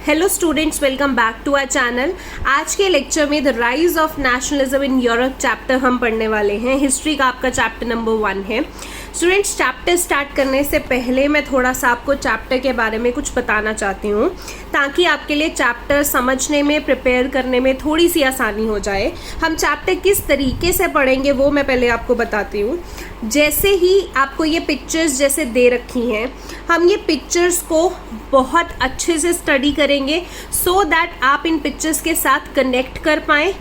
Hello students, welcome back to our channel. आज के lecture में the rise of nationalism in Europe chapter हम पढ़ने वाले हैं। हिस्ट्री का आपका चैप्टर नंबर 1 है। स्टूडेंट्स, चैप्टर स्टार्ट करने से पहले मैं थोड़ा सा आपको चैप्टर के बारे में कुछ बताना चाहती हूँ, ताकि आपके लिए चैप्टर समझने में, प्रिपेयर करने में थोड़ी सी आसानी हो जाए। हम चैप्टर किस तरीके से पढ़ेंगे वो मैं पहले आपको बताती हूँ। जैसे ही आपको ये पिक्चर्स जैसे दे रखी हैं, हम ये पिक्चर्स को बहुत अच्छे से स्टडी करेंगे सो दैट आप इन पिक्चर्स के साथ कनेक्ट कर पाएँ।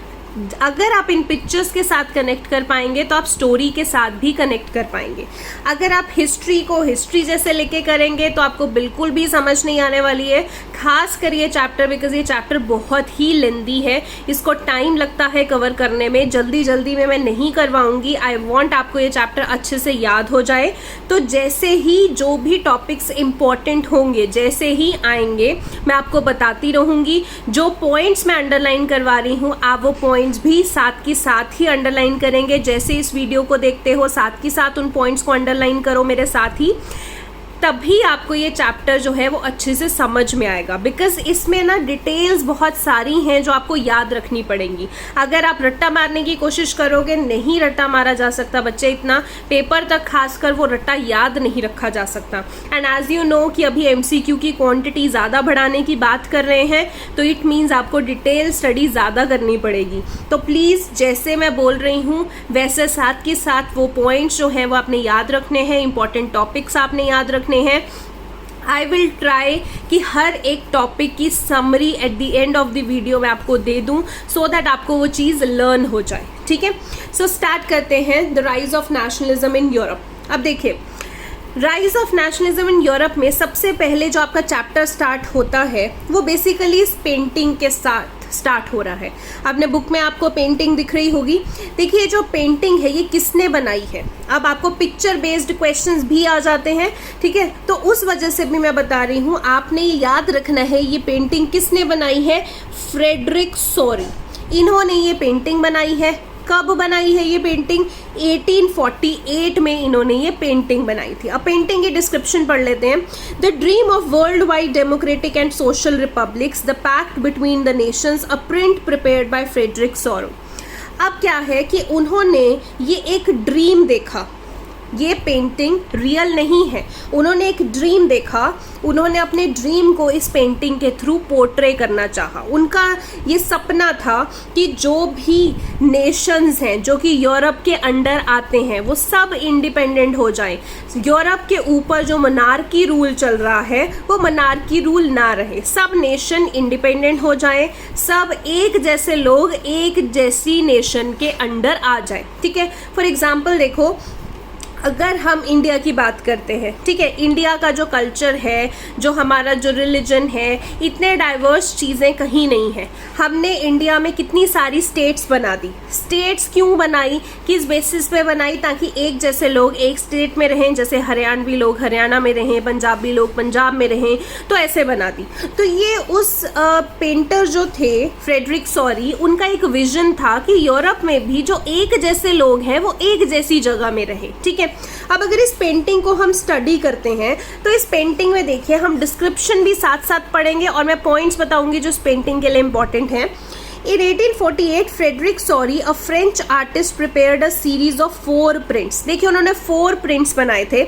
अगर आप इन पिक्चर्स के साथ कनेक्ट कर पाएंगे तो आप स्टोरी के साथ भी कनेक्ट कर पाएंगे। अगर आप हिस्ट्री को हिस्ट्री जैसे लेके करेंगे तो आपको बिल्कुल भी समझ नहीं आने वाली है, खास कर ये चैप्टर, बिकॉज ये चैप्टर बहुत ही लेंदी है। इसको टाइम लगता है कवर करने में, जल्दी जल्दी में मैं नहीं करवाऊंगी। आई वॉन्ट आपको ये चैप्टर अच्छे से याद हो जाए। तो जैसे ही जो भी टॉपिक्स इंपॉर्टेंट होंगे, जैसे ही आएंगे, मैं आपको बताती रहूंगी। जो पॉइंट्स मैं अंडरलाइन करवा रही हूँ, आप वो पॉइंट्स भी साथ के साथ ही अंडरलाइन करेंगे। जैसे इस वीडियो को देखते हो, साथ के साथ उन पॉइंट्स को अंडरलाइन करो मेरे साथ ही, तभी आपको ये चैप्टर जो है वो अच्छे से समझ में आएगा। बिकॉज इसमें ना डिटेल्स बहुत सारी हैं जो आपको याद रखनी पड़ेंगी। अगर आप रट्टा मारने की कोशिश करोगे, नहीं रट्टा मारा जा सकता बच्चे, इतना पेपर तक खासकर वो रट्टा याद नहीं रखा जा सकता। एंड एज यू नो कि अभी एमसीक्यू की क्वांटिटी ज़्यादा बढ़ाने की बात कर रहे हैं, तो इट मीन्स आपको डिटेल स्टडी ज़्यादा करनी पड़ेगी। तो प्लीज़ जैसे मैं बोल रही हूँ वैसे साथ के साथ वो पॉइंट्स जो हैं वो आपने याद रखने हैं, इंपॉर्टेंट टॉपिक्स आपने याद रखने हैं। आई विल ट्राई कि हर एक टॉपिक की summary at the end of the video मैं आपको दे दूं, सो दैट आपको वो चीज़ लर्न हो जाए। ठीक है, सो स्टार्ट करते हैं the rise of nationalism in Europe. अब देखिए, rise of nationalism in Europe में सबसे पहले जो आपका चैप्टर स्टार्ट होता है वो बेसिकली इस पेंटिंग के साथ स्टार्ट हो रहा है। अपने बुक में आपको पेंटिंग दिख रही होगी। देखिए, जो पेंटिंग है ये किसने बनाई है। अब आपको पिक्चर बेस्ड क्वेश्चंस भी आ जाते हैं, ठीक है, तो उस वजह से भी मैं बता रही हूँ, आपने ये याद रखना है ये पेंटिंग किसने बनाई है। फ्रेडरिक सोरी, इन्होंने ये पेंटिंग बनाई है। कब बनाई है ये पेंटिंग? 1848 में इन्होंने ये पेंटिंग बनाई थी। अब पेंटिंग की डिस्क्रिप्शन पढ़ लेते हैं। The dream of world wide democratic and social republics, the pact between the nations, a print prepared by Frederic Sorrieu. अब क्या है कि उन्होंने ये एक ड्रीम देखा। ये पेंटिंग रियल नहीं है, उन्होंने एक ड्रीम देखा। उन्होंने अपने ड्रीम को इस पेंटिंग के थ्रू पोर्ट्रे करना चाहा। उनका ये सपना था कि जो भी नेशंस हैं जो कि यूरोप के अंडर आते हैं वो सब इंडिपेंडेंट हो जाएं। यूरोप के ऊपर जो मोनार्की रूल चल रहा है वो मोनार्की रूल ना रहे, सब नेशन इंडिपेंडेंट हो जाएं, सब एक जैसे लोग एक जैसी नेशन के अंडर आ जाएं। ठीक है, फॉर एग्जाम्पल देखो, अगर हम इंडिया की बात करते हैं, ठीक है, इंडिया का जो कल्चर है, जो हमारा जो रिलीजन है, इतने डाइवर्स चीज़ें कहीं नहीं है। हमने इंडिया में कितनी सारी स्टेट्स बना दी। स्टेट्स क्यों बनाई, किस बेसिस पे बनाई? ताकि एक जैसे लोग एक स्टेट में रहें, जैसे हरियाणवी लोग हरियाणा में रहें, पंजाबी लोग पंजाब में रहें, तो ऐसे बना दी। तो ये उस पेंटर जो थे फ्रेडरिक सोरी, उनका एक विजन था कि यूरोप में भी जो एक जैसे लोग हैं वो एक जैसी जगह में रहे। ठीक है, अब अगर इस पेंटिंग को हम स्टडी करते हैं तो इस पेंटिंग में देखिए, हम डिस्क्रिप्शन भी साथ साथ पढ़ेंगे और मैं पॉइंट्स बताऊंगी जो इस पेंटिंग के लिए इंपॉर्टेंट हैं। In 1848, Frederick Sorry, a French artist, prepared a series of 4 prints. देखिए, उन्होंने 4 prints बनाए थे,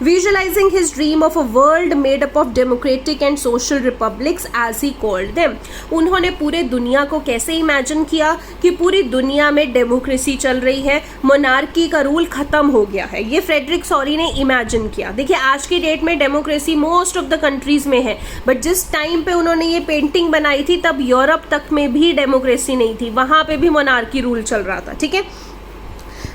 visualizing his dream of a world made up of democratic and social republics, as he called them. उन्होंने पूरे दुनिया को कैसे इमेजिन किया कि पूरी दुनिया में डेमोक्रेसी चल रही है, मोनार्की का रूल खत्म हो गया है। ये फ्रेडरिक सॉरी ने इमेजिन किया। देखिए, आज की डेट में democracy most of the countries में है, बट जिस टाइम पे उन्होंने ये पेंटिंग बनाई थी तब यूरोप तक में भी डेमोक्रेसी नहीं थी, वहां पे भी मोनार्की रूल चल रहा था। ठीक है,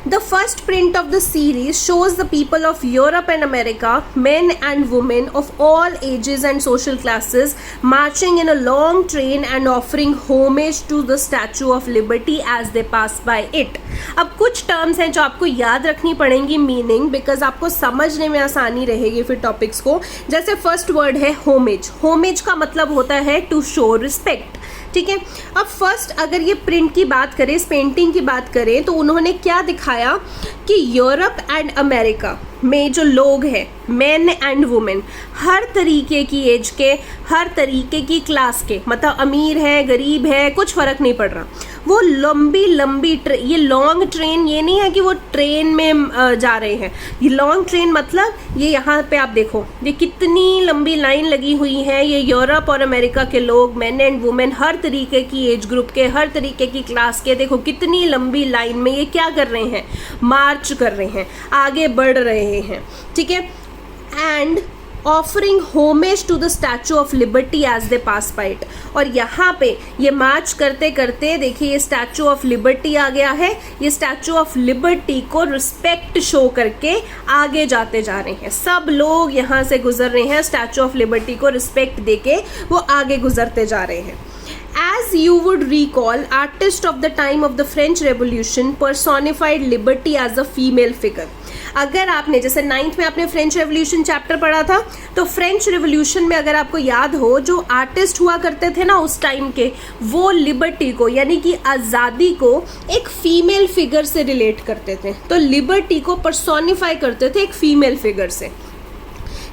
The first print of the series shows the people of Europe and America, men and women of all ages and social classes, marching in a long train and offering homage to the Statue of Liberty as they pass by it. अब कुछ terms हैं जो आपको याद रखनी पड़ेंगी, meaning, because आपको समझने में आसानी रहेगी फिर टॉपिक्स को। जैसे फर्स्ट वर्ड है होमेज। होमेज का मतलब होता है टू शो रिस्पेक्ट। ठीक है, अब फर्स्ट अगर ये प्रिंट की बात करें, इस पेंटिंग की बात करें, तो उन्होंने क्या दिखाया कि यूरोप एंड अमेरिका में जो लोग हैं मेन एंड वुमेन, हर तरीके की एज के, हर तरीके की क्लास के, मतलब अमीर है गरीब है कुछ फर्क नहीं पड़ रहा। वो लंबी लंबी ये लॉन्ग ट्रेन, ये नहीं है कि वो ट्रेन में जा रहे हैं, ये लॉन्ग ट्रेन मतलब ये यहाँ पे आप देखो ये कितनी लंबी लाइन लगी हुई है। ये यूरोप और अमेरिका के लोग, मेन एंड वुमेन, हर तरीके की एज ग्रुप के, हर तरीके की क्लास के, देखो कितनी लंबी लाइन में ये क्या कर रहे हैं, मार्च कर रहे हैं, आगे बढ़ रहे हैं, ठीक है। And offering homage to the Statue of Liberty as they pass by it. और यहाँ पे ये मार्च करते करते देखिए ये स्टैचू ऑफ लिबर्टी आ गया है। ये स्टैचू ऑफ लिबर्टी को रिस्पेक्ट शो करके आगे जाते जा रहे हैं, सब लोग यहाँ से गुजर रहे हैं, स्टैचू ऑफ लिबर्टी को रिस्पेक्ट देके वो आगे गुजरते जा रहे हैं। As you would recall, artists of the time of the French Revolution personified liberty as a female figure. अगर आपने जैसे 9th में आपने फ्रेंच रेवोल्यूशन चैप्टर पढ़ा था, तो फ्रेंच रेवोल्यूशन में अगर आपको याद हो जो आर्टिस्ट हुआ करते थे ना उस टाइम के, वो लिबर्टी को यानी कि आज़ादी को एक फीमेल फिगर से रिलेट करते थे। तो लिबर्टी को पर्सोनिफाई करते थे एक फीमेल फिगर से।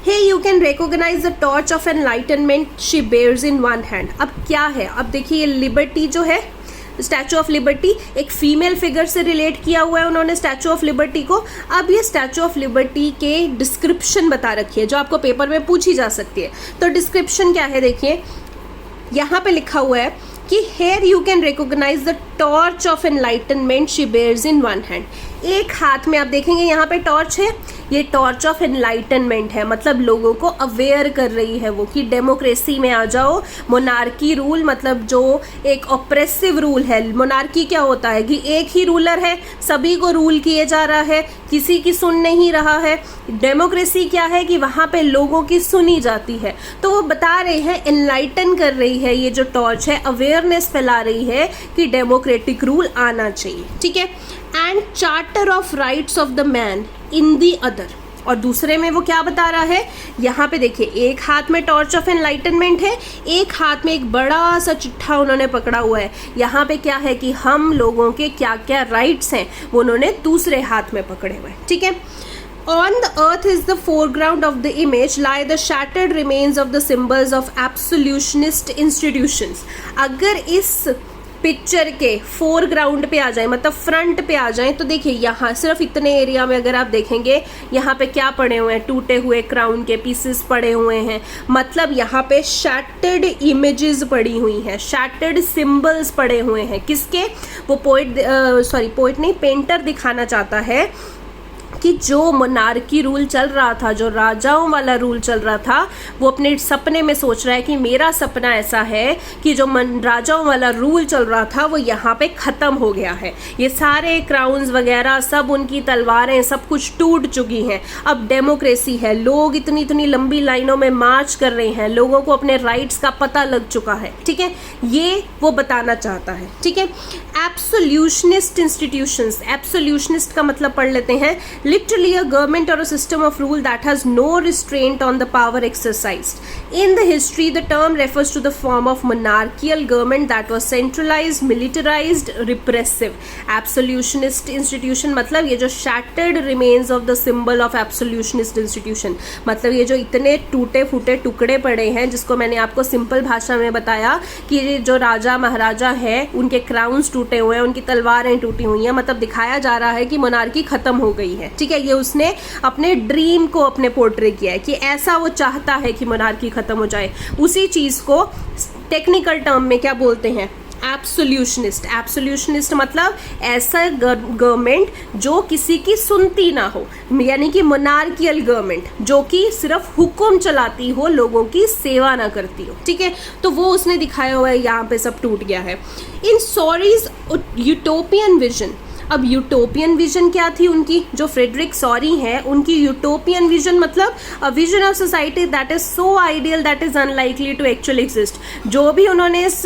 Hey, you can recognize the torch of enlightenment she bears in one hand. अब क्या है, अब देखिए ये लिबर्टी जो है, स्टैचू ऑफ लिबर्टी एक फीमेल फिगर से रिलेट किया हुआ है उन्होंने स्टैचू ऑफ लिबर्टी को। अब ये स्टैचू ऑफ लिबर्टी के डिस्क्रिप्शन बता रखी है जो आपको पेपर में पूछी जा सकती है। तो डिस्क्रिप्शन क्या है देखिए, यहाँ पे लिखा हुआ है कि here you can recognize the torch of enlightenment she bears in one hand. एक हाथ में आप देखेंगे यहाँ पे टॉर्च है, ये टॉर्च ऑफ एनलाइटनमेंट है, मतलब लोगों को अवेयर कर रही है वो कि डेमोक्रेसी में आ जाओ। मोनार्की रूल मतलब जो एक ऑप्रेसिव रूल है, मोनार्की क्या होता है कि एक ही रूलर है, सभी को रूल किए जा रहा है, किसी की सुन नहीं रहा है। डेमोक्रेसी क्या है कि वहाँ पे लोगों की सुनी जाती है। तो वो बता रहे हैं, एनलाइटन कर रही है ये जो टॉर्च है, अवेयरनेस फैला रही है कि डेमोक्रेटिक रूल आना चाहिए, ठीक है। And charter of rights of the man in the other, और दूसरे में वो क्या बता रहा है, यहाँ पे देखिए एक हाथ में टॉर्च ऑफ एनलाइटनमेंट है, एक हाथ में एक बड़ा सा चिट्ठा उन्होंने पकड़ा हुआ है। यहाँ पे क्या है कि हम लोगों के क्या क्या राइट्स हैं वो उन्होंने दूसरे हाथ में पकड़े हुए हैं, ठीक है। On the earth is the foreground of the image lie the shattered remains of the symbols of absolutionist institutions. अगर इस पिक्चर के फोरग्राउंड पे आ जाए, मतलब फ्रंट पे आ जाए, तो देखिए यहाँ सिर्फ इतने एरिया में अगर आप देखेंगे यहाँ पे क्या पड़े हुए हैं, टूटे हुए क्राउन के पीसेस पड़े हुए हैं, मतलब यहाँ पे शैटर्ड इमेजेस पड़ी हुई हैं, शैटर्ड सिंबल्स पड़े हुए हैं। किसके, वो पोइट नहीं, पेंटर दिखाना चाहता है कि जो मोनार्की रूल चल रहा था, जो राजाओं वाला रूल चल रहा था, वो अपने सपने में सोच रहा है कि मेरा सपना ऐसा है कि जो राजाओं वाला रूल चल रहा था वो यहाँ पे ख़त्म हो गया है। ये सारे क्राउन्स वगैरह सब, उनकी तलवारें सब कुछ टूट चुकी हैं। अब डेमोक्रेसी है, लोग इतनी इतनी लंबी लाइनों में मार्च कर रहे हैं, लोगों को अपने राइट्स का पता लग चुका है, ठीक है। ये वो बताना चाहता है, ठीक है। एब्सोल्यूशनिस्ट इंस्टीट्यूशंस, एब्सोल्यूशनिस्ट का मतलब पढ़ लेते हैं, literally a government or a system of rule that has no restraint on the power exercised. In the history, the term refers to the form of monarchical government that was centralized, militarized, repressive. Absolutionist institution मतलब ये जो shattered remains of the symbol of absolutionist institution, मतलब ये जो इतने टूटे फूटे टुकड़े पड़े हैं, जिसको मैंने आपको सिंपल भाषा में बताया कि ये जो राजा महाराजा है उनके क्राउन्स टूटे हुए हैं, उनकी तलवारें टूटी हुई हैं, मतलब दिखाया जा रहा है कि मोनार्की खत्म हो गई है, ठीक है। ये उसने अपने ड्रीम को अपने पोर्ट्रे किया है कि ऐसा वो चाहता है कि मोनार्की खत्म हो जाए। उसी चीज़ को टेक्निकल टर्म में क्या बोलते हैं, एब्सोल्यूशनिस्ट। एब्सोल्यूशनिस्ट मतलब ऐसा गवर्नमेंट जो किसी की सुनती ना हो, यानी कि मोनार्कियल गवर्नमेंट जो कि सिर्फ हुक्म चलाती हो, लोगों की सेवा ना करती हो, ठीक है। तो वो उसने दिखाया हुआ है, यहाँ पे सब टूट गया है। इन सॉरीज यूटोपियन विजन, अब यूटोपियन विजन क्या थी उनकी, जो फ्रेडरिक सॉरी हैं उनकी यूटोपियन विजन मतलब a vision of society that is so ideal that is unlikely to actually exist. जो भी उन्होंने इस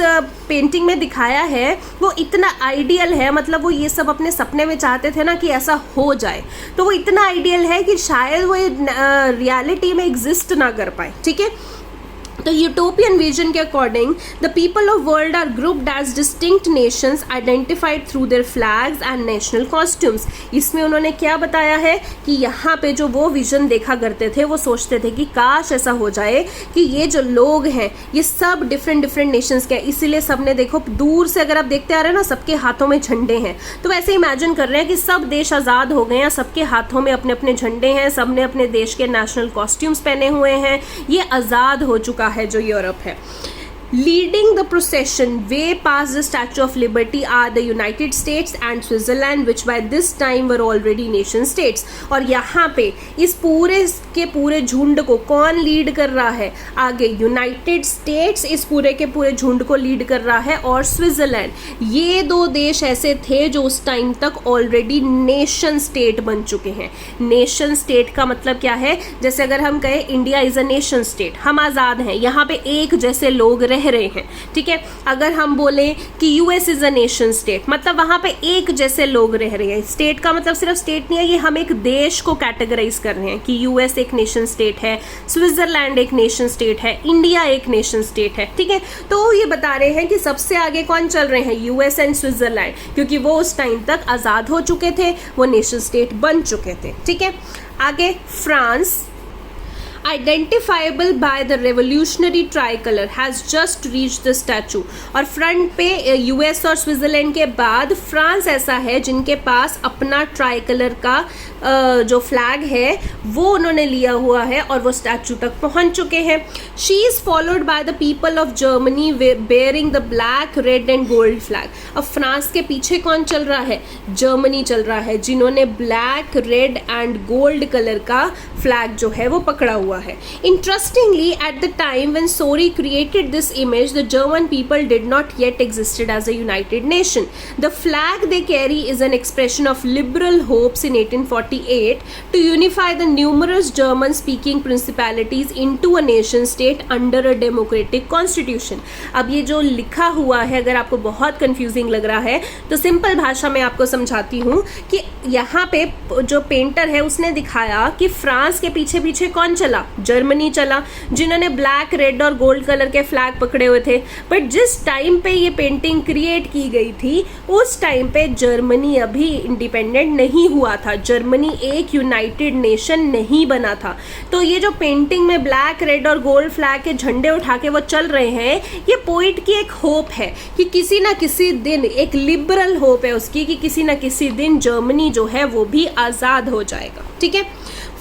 पेंटिंग में दिखाया है वो इतना आइडियल है, मतलब वो ये सब अपने सपने में चाहते थे ना कि ऐसा हो जाए, तो वो इतना आइडियल है कि शायद वो रियलिटी में एग्जिस्ट ना कर पाए, ठीक है। तो यूटोपियन विजन के according the people of world are grouped as distinct nations identified through their flags and national costumes. इसमें उन्होंने क्या बताया है कि यहाँ पे जो वो विजन देखा करते थे वो सोचते थे कि काश ऐसा हो जाए कि ये जो लोग हैं ये सब डिफरेंट डिफरेंट नेशंस के हैं, इसीलिए सबने देखो दूर से अगर आप देखते आ रहे हैं ना सबके हाथों में झंडे हैं, तो वैसे इमेजिन कर रहे हैं कि सब देश आज़ाद हो गए हैं, सबके हाथों में अपने अपने झंडे हैं, सबने अपने देश के नेशनल कॉस्ट्यूम्स पहने हुए हैं, ये आज़ाद हो चुका है जो यूरोप है। Leading the procession way past the Statue of Liberty are the United States and Switzerland, which by this time were already nation states। और यहाँ पे इस पूरे के पूरे झुंड को कौन लीड कर रहा है? आगे यूनाइटेड स्टेट्स इस पूरे के पूरे झुंड को लीड कर रहा है, और स्विट्जरलैंड। ये दो देश ऐसे थे जो उस टाइम तक ऑलरेडी नेशन स्टेट बन चुके हैं। नेशन स्टेट का मतलब क्या है? जैसे अगर हम कहें India is a nation state, हम आज़ाद हैं, यहाँ पे एक जैसे लोग रह रहे हैं, ठीक है। अगर हम बोलें कि US is a nation state, मतलब वहां पे एक जैसे लोग रह रहे हैं। स्टेट का मतलब सिर्फ स्टेट नहीं है, ये हम एक देश को कैटेगराइज कर रहे हैं कि यूएस एक नेशन स्टेट है, स्विट्जरलैंड एक नेशन स्टेट है, इंडिया एक नेशन स्टेट है, ठीक है। तो ये बता रहे हैं कि सबसे आगे कौन चल रहे हैं? यूएस एंड स्विट्जरलैंड, क्योंकि वो उस टाइम तक आजाद हो चुके थे, वो नेशन स्टेट बन चुके थे, ठीक है। आगे France, identifiable by the revolutionary tricolor has just reached the statue। और फ्रंट पे यूएस और स्विट्जरलैंड के बाद फ्रांस ऐसा है जिनके पास अपना ट्राई का जो फ्लैग है वो उन्होंने लिया हुआ है और वो स्टैचू तक पहुंच चुके हैं। She is followed by the people of Germany bearing the black, red and gold flag. अब फ्रांस के पीछे कौन चल रहा है? जर्मनी चल रहा है, जिन्होंने black, red and gold colour का फ्लैग जो है वो पकड़ा हुआ है। Interestingly, at the time when Sori created this image, the German people did not yet existed as a united nation। The flag they carry is an expression of liberal hopes in 1848 to unify the numerous German-speaking principalities into a nation state under a democratic constitution। अब ये जो लिखा हुआ है अगर आपको बहुत confusing लग रहा है तो सिंपल भाषा में आपको समझाती हूँ कि यहाँ पे जो पेंटर है उसने दिखाया कि फ्रांस के पीछे पीछे कौन चला? जर्मनी चला, जिन्होंने ब्लैक, रेड और गोल्ड कलर के फ्लैग पकड़े हुए थे। बट जिस टाइम पे ये पेंटिंग क्रिएट की गई थी उस टाइम पे जर्मनी अभी इंडिपेंडेंट नहीं हुआ था, जर्मनी एक यूनाइटेड नेशन नहीं बना था। तो ये जो पेंटिंग में ब्लैक, रेड और गोल्ड फ्लैग के झंडे उठा के वो चल रहे हैं, ये पोइट की एक होप है कि किसी ना किसी दिन, एक लिबरल होप है उसकी कि किसी ना किसी दिन जर्मनी जो है वो भी आज़ाद हो जाएगा, ठीक है।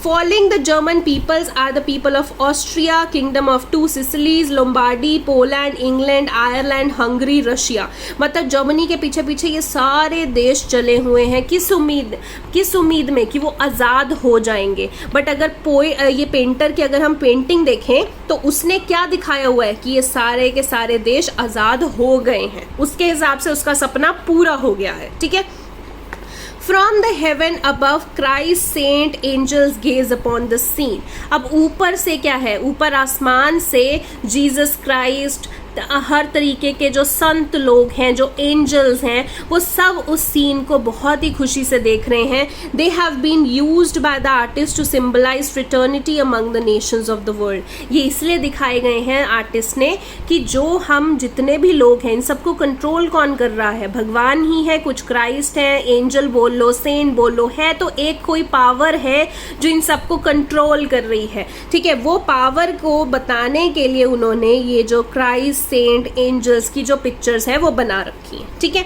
Following the German peoples are the people of Austria, Kingdom of Two Sicilies, Lombardy, Poland, England, Ireland, Hungary, Russia। मतलब जर्मनी के पीछे पीछे ये सारे देश चले हुए हैं किस उम्मीद में कि वो आज़ाद हो जाएंगे। बट अगर ये पेंटर की अगर हम पेंटिंग देखें तो उसने क्या दिखाया हुआ है कि ये सारे के सारे देश आज़ाद हो गए हैं, उसके हिसाब से उसका सपना पूरा हो गया है, ठीक है। From the heaven above Christ saint angels gaze upon the scene। अब ऊपर से क्या है? ऊपर आसमान से जीसस क्राइस्ट, हर तरीके के जो संत लोग हैं, जो एंजल्स हैं, वो सब उस सीन को बहुत ही खुशी से देख रहे हैं। They have been used by the artist to symbolise fraternity among the nations of the world. ये इसलिए दिखाए गए हैं आर्टिस्ट ने कि जो हम जितने भी लोग हैं इन सबको कंट्रोल कौन कर रहा है? भगवान ही है, कुछ क्राइस्ट है, एंजल बोल लो, सेंट बोल लो, है तो एक कोई पावर है जो इन सबको कंट्रोल कर रही है, ठीक है। वो पावर को बताने के लिए उन्होंने ये जो क्राइस्ट, सेंट, एंजल्स की जो पिक्चर्स है वो बना रखी है, ठीक है।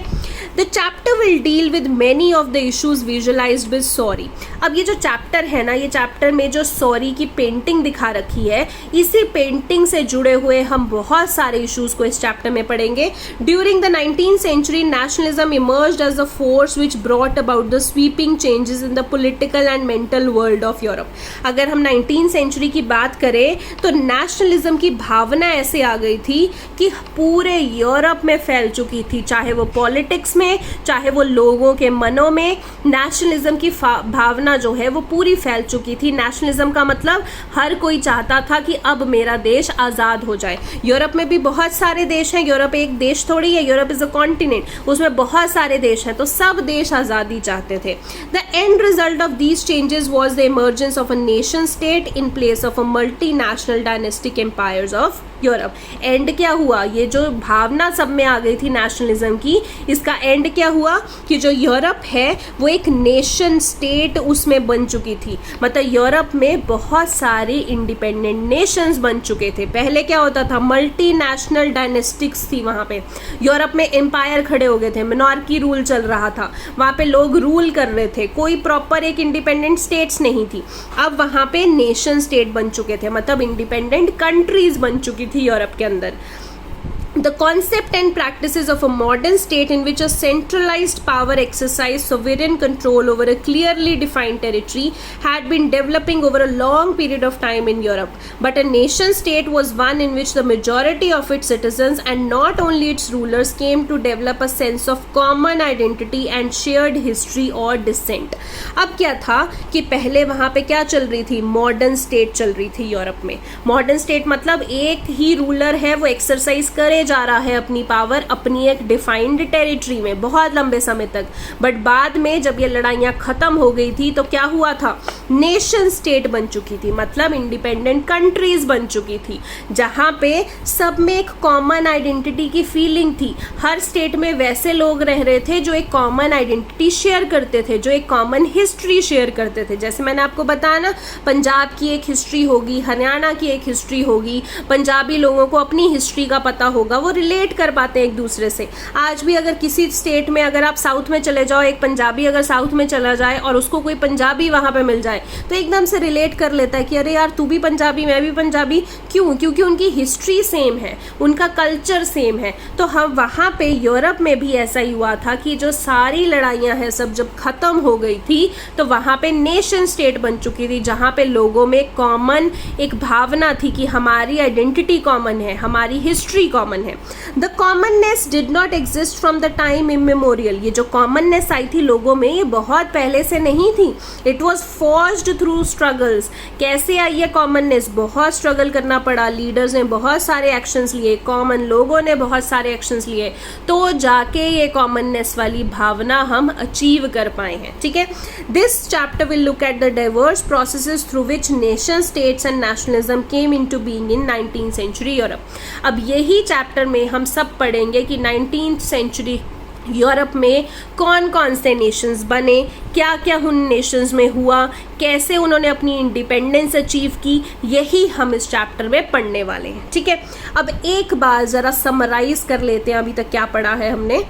The chapter will deal with many of the issues visualised with sorry. अब ये जो चैप्टर है ना, ये चैप्टर में जो सॉरी की पेंटिंग दिखा रखी है, इसी पेंटिंग से जुड़े हुए हम बहुत सारे इशूज को इस चैप्टर में पढ़ेंगे। During the 19th century, nationalism emerged as a force which brought about the sweeping changes in the political and mental world of Europe। अगर हम 19th century की बात करें तो नेशनलिज्म की भावना ऐसे आ गई थी कि पूरे यूरोप में फैल चुकी थी, चाहे वो पॉलिटिक्स में, चाहे वो लोगों के मनों में। नेशनलिज्म की भावना जो है वो पूरी फैल चुकी थी। नेशनलिज्म का मतलब हर कोई चाहता था कि अब मेरा देश आज़ाद हो जाए। यूरोप में भी बहुत सारे देश हैं, यूरोप एक देश थोड़ी है, यूरोप इज अ कॉन्टिनेंट, उसमें बहुत सारे देश हैं, तो सब देश आज़ादी चाहते थे। The end result of these changes was the emergence of a nation state in place of a multi national dynastic empires of Europe. And क्या हुआ, ये जो भावना सब में आ गई थी नेशनलिज्म की, इसका एंड क्या हुआ कि जो यूरोप है वो एक नेशन स्टेट उसमें बन चुकी थी। मतलब यूरोप में बहुत सारी इंडिपेंडेंट नेशंस बन चुके थे। पहले क्या होता था, मल्टीनेशनल डायनेस्टिक्स थी वहाँ पे। यूरोप में एम्पायर खड़े हो गए थे, मोनार्की रूल चल रहा था, वहाँ पे लोग रूल कर रहे थे, कोई प्रॉपर एक इंडिपेंडेंट स्टेट्स नहीं थी। अब वहाँ पे नेशन स्टेट बन चुके थे, मतलब इंडिपेंडेंट कंट्रीज बन चुकी थी यूरोप के अंदर। The concept and practices of a modern state in which a centralized power exercised sovereign control over a clearly defined territory had been developing over a long period of time in Europe. But a nation state was one in which the majority of its citizens and not only its rulers came to develop a sense of common identity and shared history or descent. अब क्या था कि पहले वहाँ पे क्या चल रही थी, मॉडर्न स्टेट चल रही थी यूरोप में। मॉडर्न स्टेट मतलब एक ही रूलर है, वो एक्सरसाइज करे जा रहा है अपनी पावर अपनी एक डिफाइंड टेरिटरी में बहुत लंबे समय तक। बट बाद में जब ये लड़ाइयाँ खत्म हो गई थी तो क्या हुआ था, नेशन स्टेट बन चुकी थी, मतलब इंडिपेंडेंट कंट्रीज बन चुकी थी, जहाँ पे सब में एक कॉमन आइडेंटिटी की फीलिंग थी। हर स्टेट में वैसे लोग रह रहे थे जो एक कॉमन आइडेंटिटी शेयर करते थे, जो एक कॉमन हिस्ट्री शेयर करते थे। जैसे मैंने आपको बताया ना, पंजाब की एक हिस्ट्री होगी, हरियाणा की एक हिस्ट्री होगी, पंजाबी लोगों को अपनी हिस्ट्री का पता होगा, वो रिलेट कर पाते हैं एक दूसरे से। आज भी अगर किसी स्टेट में अगर आप साउथ में चले जाओ, एक पंजाबी अगर साउथ में चला जाए और उसको कोई पंजाबी वहाँ पे मिल जाए तो एकदम से रिलेट कर लेता है कि अरे यार तू भी पंजाबी मैं भी पंजाबी। क्यों? क्योंकि उनकी हिस्ट्री सेम है, उनका कल्चर सेम है। तो हम वहाँ पे यूरोप में भी ऐसा ही हुआ था कि जो सारी लड़ाइयाँ हैं सब जब ख़त्म हो गई थी तो वहाँ पे नेशन स्टेट बन चुकी थी, जहाँ पे लोगों में कॉमन एक भावना थी कि हमारी आइडेंटिटी कॉमन है, हमारी हिस्ट्री कॉमन है। The commonness did not exist from the time immemorial. ये जो कॉमननेस आई थी लोगों में ये बहुत पहले से नहीं थी। It was forged through struggles. कैसे आई ये कॉमननेस? बहुत स्ट्रगल करना पड़ा, लीडर्स ने बहुत सारे एक्शंस लिए, कॉमन लोगों ने बहुत सारे एक्शंस लिए, तो जाके ये कॉमननेस वाली भावना हम अचीव कर पाए हैं। ठीक है, this chapter will look at the diverse processes through which nation states and nationalism came into being in 19th century Europe. अब यही चैप्टर में हम सब पढ़ेंगे कि 19th सेंचुरी यूरोप में कौन कौन से नेशंस बने, क्या क्या उन नेशंस में हुआ, कैसे उन्होंने अपनी इंडिपेंडेंस अचीव की, यही हम इस चैप्टर में पढ़ने वाले हैं। ठीक है, अब एक बार ज़रा समराइज कर लेते हैं अभी तक क्या पढ़ा है हमने।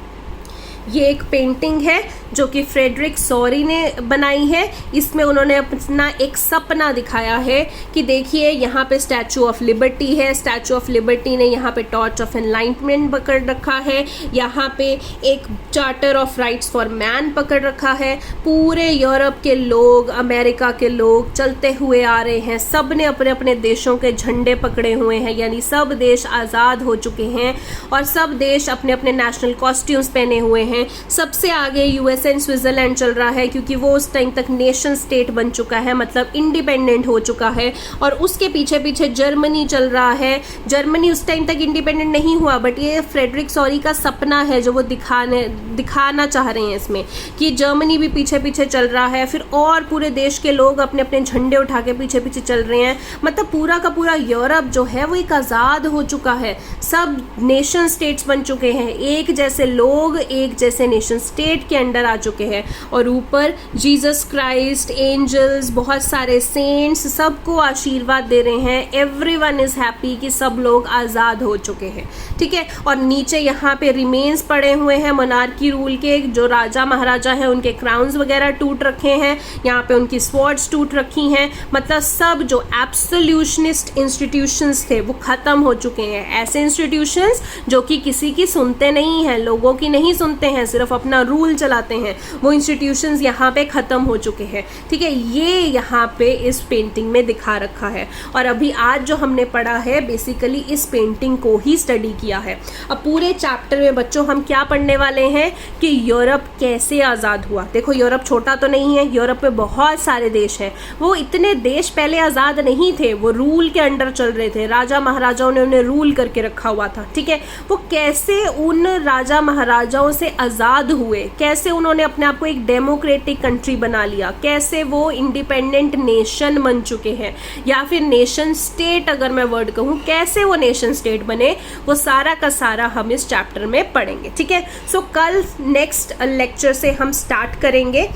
ये एक पेंटिंग है जो कि फ्रेडरिक सॉरी ने बनाई है। इसमें उन्होंने अपना एक सपना दिखाया है कि देखिए यहाँ पे स्टैचू ऑफ लिबर्टी है, स्टैचू ऑफ लिबर्टी ने यहाँ पे टॉर्च ऑफ एनलाइटमेंट पकड़ रखा है, यहाँ पे एक charter of rights for man पकड़ रखा है। पूरे यूरोप के लोग, अमेरिका के लोग चलते हुए आ रहे हैं, सब ने अपने अपने देशों के झंडे पकड़े हुए हैं, यानी सब देश आज़ाद हो चुके हैं और सब देश अपने अपने नेशनल कॉस्ट्यूम्स पहने हुए हैं। सबसे आगे यूएसए एंड स्विट्जरलैंड चल रहा है क्योंकि वो उस टाइम तक नेशन स्टेट बन चुका है, मतलब इंडिपेंडेंट हो चुका है। और उसके पीछे पीछे जर्मनी चल रहा है। जर्मनी उस टाइम तक इंडिपेंडेंट नहीं हुआ, बट ये फ्रेडरिक सॉरी का सपना है जो वो दिखाना चाह रहे हैं इसमें कि जर्मनी भी पीछे पीछे चल रहा है, फिर और पूरे देश के लोग अपने अपने झंडे उठा के पीछे पीछे चल रहे हैं। मतलब पूरा का पूरा यूरोप जो है वो एक आज़ाद हो चुका है, सब नेशन स्टेट्स बन चुके हैं, एक जैसे लोग एक जैसे नेशन स्टेट के अंडर आ चुके हैं। और ऊपर जीसस क्राइस्ट, एंजल्स, बहुत सारे सेंट्स सबको आशीर्वाद दे रहे हैं। एवरीवन इज हैप्पी कि सब लोग आज़ाद हो चुके हैं। ठीक है, और नीचे यहाँ पे रिमेन्स पड़े हुए हैं मोनार्की रूल के, जो राजा महाराजा हैं उनके क्राउन्स वगैरह टूट रखे हैं, यहाँ पे उनकी स्वॉर्ड्स टूट रखी हैं। मतलब सब जो एब्सोल्यूशनिस्ट इंस्टीट्यूशंस थे वो ख़त्म हो चुके हैं। ऐसे इंस्टीट्यूशंस जो कि किसी की सुनते नहीं हैं, लोगों की नहीं सुनते हैं, सिर्फ अपना रूल चलाते हैं, वो इंस्टीट्यूशंस यहाँ पे ख़त्म हो चुके हैं। ठीक है, ये यहाँ पे इस पेंटिंग में दिखा रखा है। और अभी आज जो हमने पढ़ा है बेसिकली इस पेंटिंग को ही स्टडी किया है। अब पूरे चैप्टर में बच्चों हम क्या पढ़ने वाले हैं कि यूरोप कैसे आज़ाद हुआ। देखो यूरोप छोटा तो नहीं है, यूरोप में बहुत सारे देश हैं। वो इतने देश पहले आज़ाद नहीं थे, वो रूल के अंडर चल रहे थे, राजा महाराजाओं ने उन्हें रूल करके रखा हुआ था। ठीक है, वो कैसे उन राजा महाराजाओं से आज़ाद हुए, कैसे उन्होंने उन्होंने अपने आप को एक डेमोक्रेटिक कंट्री बना लिया, कैसे वो इंडिपेंडेंट नेशन बन चुके हैं, या फिर नेशन स्टेट अगर मैं वर्ड कहूँ, कैसे वो नेशन स्टेट बने, वो सारा का सारा हम इस चैप्टर में पढ़ेंगे। ठीक है, सो कल नेक्स्ट लेक्चर से हम स्टार्ट करेंगे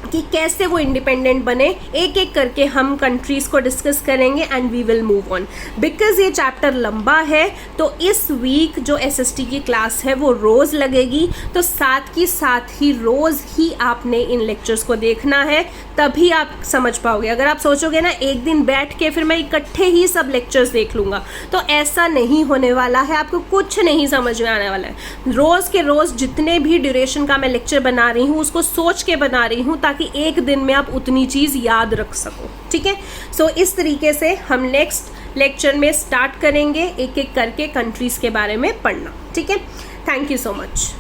कि कैसे वो इंडिपेंडेंट बने, एक एक करके हम कंट्रीज को डिस्कस करेंगे and we will move on. Because ये चैप्टर लंबा है तो इस वीक जो एसएसटी की क्लास है वो रोज़ लगेगी, तो साथ ही रोज़ ही आपने इन लेक्चर्स को देखना है, तभी आप समझ पाओगे। अगर आप सोचोगे ना एक दिन बैठ के फिर मैं इकट्ठे ही सब लेक्चर्स देख लूँगा, तो ऐसा नहीं होने वाला है, आपको कुछ नहीं समझ में आने वाला है। रोज़ के रोज़ जितने भी ड्यूरेशन का मैं लेक्चर बना रही हूँ उसको सोच के बना रही हूँ ताकि एक दिन में आप उतनी चीज़ याद रख सको। ठीक है, सो इस तरीके से हम नेक्स्ट लेक्चर में स्टार्ट करेंगे एक एक करके कंट्रीज के बारे में पढ़ना। ठीक है, थैंक यू सो मच।